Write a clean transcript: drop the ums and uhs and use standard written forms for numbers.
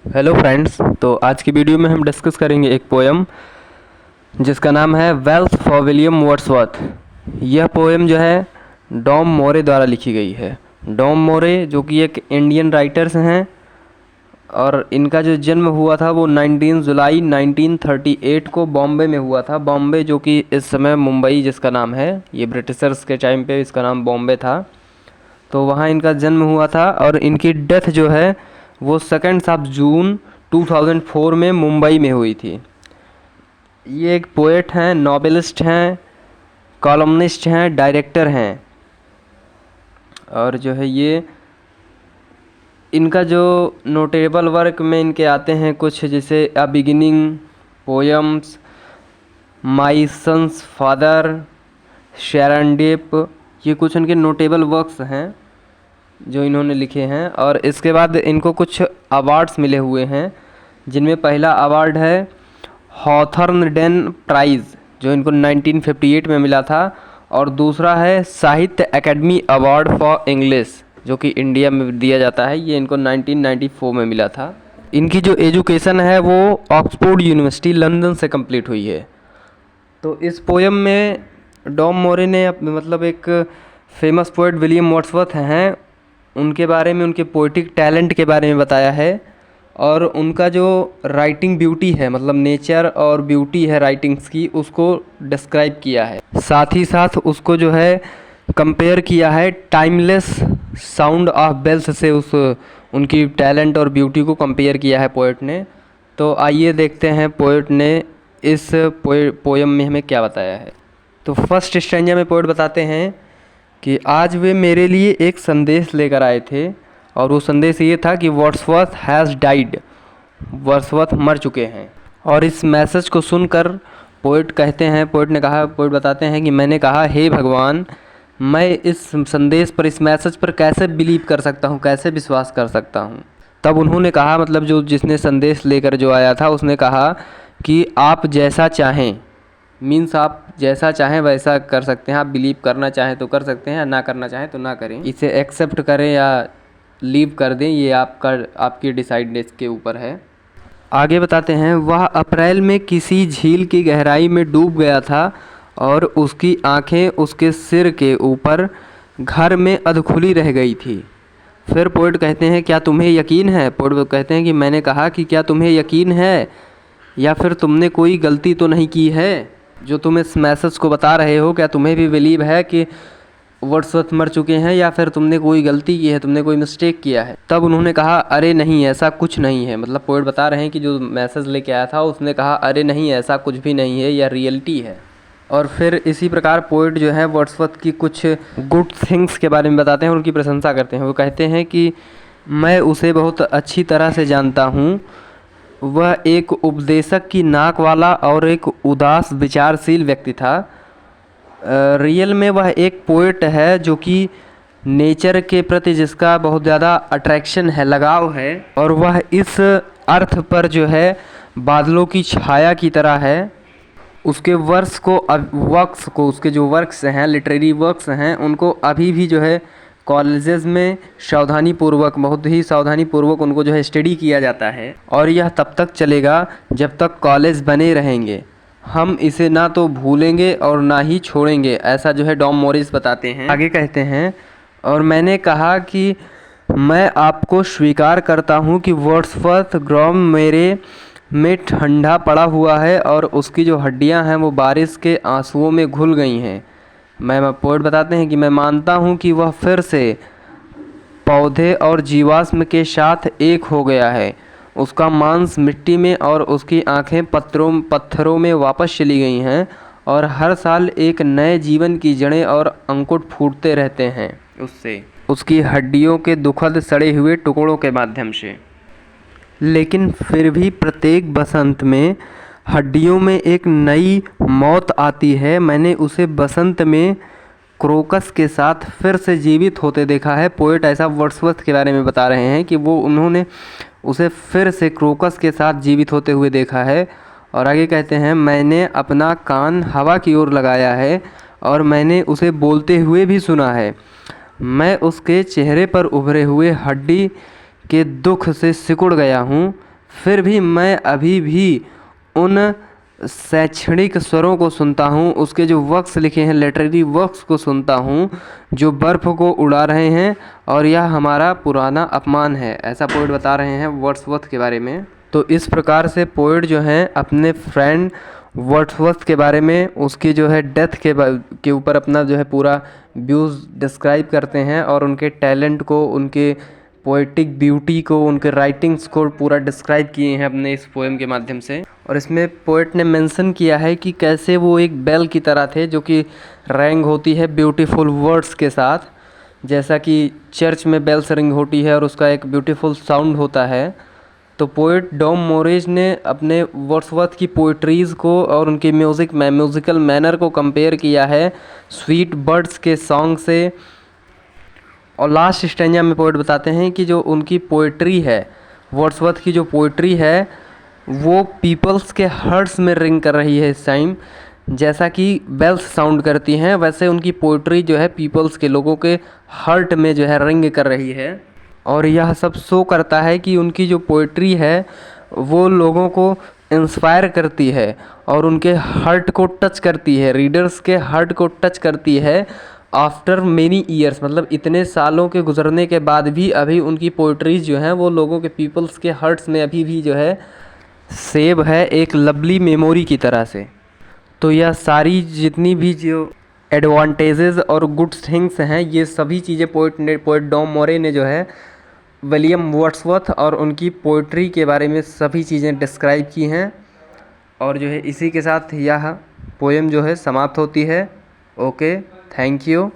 Hello friends. तो आज की वीडियो में हम डिस्कस करेंगे एक पोएम जिसका नाम है वेल्थ फॉर विलियम वर्ड्सवर्थ। यह पोएम जो है डॉम मोरे द्वारा लिखी गई है। डॉम मोरे जो कि एक इंडियन राइटर्स हैं और इनका जो जन्म हुआ था वो 19 जुलाई 1938 को बॉम्बे में हुआ था। बॉम्बे जो कि इस समय मुंबई जिसका नाम है, ये ब्रिटिशर्स के टाइम पे इसका नाम बॉम्बे था। तो वहाँ इनका जन्म हुआ था और इनकी डेथ जो है वो 2 जून 2004 में मुंबई में हुई थी। ये एक पोएट हैं, नॉवेलिस्ट हैं, कॉलमनिस्ट हैं, डायरेक्टर हैं। और जो है ये इनका जो नोटेबल वर्क में इनके आते हैं कुछ, जैसे a beginning, poems, my sons father, शेरनडेप, ये कुछ इनके नोटेबल वर्क्स हैं जो इन्होंने लिखे हैं। और इसके बाद इनको कुछ अवार्ड्स मिले हुए हैं, जिनमें पहला अवार्ड है हॉथर्नडेन प्राइज़ जो इनको 1958 में मिला था, और दूसरा है साहित्य एकेडमी अवार्ड फॉर इंग्लिश जो कि इंडिया में दिया जाता है, ये इनको 1994 में मिला था। इनकी जो एजुकेशन है वो ऑक्सफोर्ड यूनिवर्सिटी लंदन से कंप्लीट हुई है। तो इस पोएम में डॉम मोरे ने मतलब एक फेमस पोएट विलियम वर्ड्सवर्थ हैं, उनके बारे में, उनके पोइटिक टैलेंट के बारे में बताया है। और उनका जो राइटिंग ब्यूटी है, मतलब नेचर और ब्यूटी है राइटिंग्स की, उसको डिस्क्राइब किया है। साथ ही साथ उसको जो है कंपेयर किया है टाइमलेस साउंड ऑफ बेल्स से। उस उनकी टैलेंट और ब्यूटी को कंपेयर किया है पोएट ने। तो आइए देखते हैं पोएट ने इस पोएम में हमें क्या बताया है। तो फर्स्ट स्ट्रेंजा में पोएट बताते हैं कि आज वे मेरे लिए एक संदेश लेकर आए थे, और वो संदेश ये था कि वर्ड्सवर्थ हैज़ डाइड, वर्ड्सवर्थ मर चुके हैं। और इस मैसेज को सुनकर पोएट ने कहा, पोएट बताते हैं कि मैंने कहा, हे भगवान, मैं इस संदेश पर, इस मैसेज पर कैसे बिलीव कर सकता हूँ, कैसे विश्वास कर सकता हूँ। तब उन्होंने कहा, मतलब जो जिसने संदेश लेकर जो आया था उसने कहा कि आप जैसा चाहें, मीन्स आप जैसा चाहें वैसा कर सकते हैं। आप बिलीव करना चाहें तो कर सकते हैं, ना करना चाहें तो ना करें। इसे एक्सेप्ट करें या लीव कर दें, ये आपकी डिसाइडनेस के ऊपर है। आगे बताते हैं, वह अप्रैल में किसी झील की गहराई में डूब गया था और उसकी आंखें उसके सिर के ऊपर घर में अधखुली रह गई थी। फिर पोएट कहते हैं, क्या तुम्हें यकीन है? पोएट कहते हैं कि मैंने कहा कि क्या तुम्हें यकीन है, या फिर तुमने कोई गलती तो नहीं की है जो तुम इस मैसेज को बता रहे हो? क्या तुम्हें भी बिलीव है कि वर्ड्सवर्थ मर चुके हैं, या फिर तुमने कोई गलती की है, तुमने कोई मिस्टेक किया है? तब उन्होंने कहा, अरे नहीं, ऐसा कुछ नहीं है। मतलब पोएट बता रहे हैं कि जो मैसेज लेके आया था उसने कहा, अरे नहीं, ऐसा कुछ भी नहीं है, यह रियलिटी है। और फिर इसी प्रकार पोएट जो है वर्ड्सवर्थ की कुछ गुड थिंग्स के बारे में बताते हैं, उनकी प्रशंसा करते हैं। वो कहते हैं कि मैं उसे बहुत अच्छी तरह से जानता हूँ। वह एक उपदेशक की नाक वाला और एक उदास विचारशील व्यक्ति था। रियल में वह एक पोएट है जो कि नेचर के प्रति जिसका बहुत ज़्यादा अट्रैक्शन है, लगाव है, और वह इस अर्थ पर जो है बादलों की छाया की तरह है। उसके उसके जो वर्क्स हैं, लिटरेरी वर्क्स हैं, उनको अभी भी जो है कॉलेजेस में बहुत ही सावधानी पूर्वक उनको जो है स्टडी किया जाता है। और यह तब तक चलेगा जब तक कॉलेज बने रहेंगे। हम इसे ना तो भूलेंगे और ना ही छोड़ेंगे, ऐसा जो है डॉम मोरिस बताते हैं। आगे कहते हैं, और मैंने कहा कि मैं आपको स्वीकार करता हूँ कि वर्ड्सवर्थ ग्राम मेरे में ठंडा पड़ा हुआ है और उसकी जो हड्डियाँ हैं वो बारिश के आंसुओं में घुल गई हैं। पोएट बताते हैं कि मैं मानता हूँ कि वह फिर से पौधे और जीवाश्म के साथ एक हो गया है। उसका मांस मिट्टी में और उसकी आंखें पत्थरों में वापस चली गई हैं, और हर साल एक नए जीवन की जड़ें और अंकुर फूटते रहते हैं उससे, उसकी हड्डियों के दुखद सड़े हुए टुकड़ों के माध्यम से। लेकिन फिर भी प्रत्येक बसंत में हड्डियों में एक नई मौत आती है। मैंने उसे बसंत में क्रोकस के साथ फिर से जीवित होते देखा है। पोएट ऐसा वर्ड्सवर्थ के बारे में बता रहे हैं कि उन्होंने उसे फिर से क्रोकस के साथ जीवित होते हुए देखा है। और आगे कहते हैं, मैंने अपना कान हवा की ओर लगाया है और मैंने उसे बोलते हुए भी सुना है। मैं उसके चेहरे पर उभरे हुए हड्डी के दुख से सिकुड़ गया हूँ। फिर भी मैं अभी भी उन शैक्षणिक स्वरों को सुनता हूँ, उसके जो वर्क्स लिखे हैं, लिटरेरी वर्क्स को सुनता हूँ जो बर्फ़ को उड़ा रहे हैं, और यह हमारा पुराना अपमान है। ऐसा पोएट बता रहे हैं वर्ड्सवर्थ के बारे में। तो इस प्रकार से पोएट जो हैं अपने फ्रेंड वर्ड्सवर्थ के बारे में, उसकी जो है डेथ के ऊपर अपना जो है पूरा व्यूज़ डिस्क्राइब करते हैं, और उनके टैलेंट को, उनके पोएटिक ब्यूटी को, उनके राइटिंग्स को पूरा डिस्क्राइब किए हैं अपने इस पोएम के माध्यम से। और इसमें पोएट ने मेंशन किया है कि कैसे वो एक बेल की तरह थे जो कि रैंग होती है ब्यूटीफुल वर्ड्स के साथ, जैसा कि चर्च में बेल्स रिंग होती है और उसका एक ब्यूटीफुल साउंड होता है। तो पोएट डॉम मोरेज ने अपने वर्ड्सवर्थ की पोइट्रीज़ को और उनके म्यूज़िकल मैनर को कंपेयर किया है स्वीट बर्ड्स के सॉन्ग से। और लास्ट स्टेंजा में पोएट बताते हैं कि जो उनकी पोइट्री है, वर्ड्सवर्थ की जो पोइट्री है, वो पीपल्स के हर्ट्स में रिंग कर रही है इस टाइम। जैसा कि बेल्स साउंड करती हैं, वैसे उनकी पोइट्री जो है पीपल्स के, लोगों के हर्ट में जो है रिंग कर रही है। और यह सब शो करता है कि उनकी जो पोइट्री है वो लोगों को इंस्पायर करती है और उनके हर्ट को टच करती है, रीडर्स के हर्ट को टच करती है। आफ्टर मेनी ईयर्स, मतलब इतने सालों के गुजरने के बाद भी अभी उनकी पोइट्रीज जो हैं वो लोगों के, पीपल्स के हर्ट्स में अभी भी जो है सेव है, एक लवली मेमोरी की तरह से। तो यह सारी जितनी भी जो एडवांटेजेस और गुड थिंग्स हैं, ये सभी चीज़ें पोएट डॉम मोरे ने जो है विलियम वर्ड्सवर्थ और उनकी पोइट्री के बारे में सभी चीज़ें डिस्क्राइब की हैं। और जो है इसी के साथ यह पोएम जो है समाप्त होती है। Okay, thank you.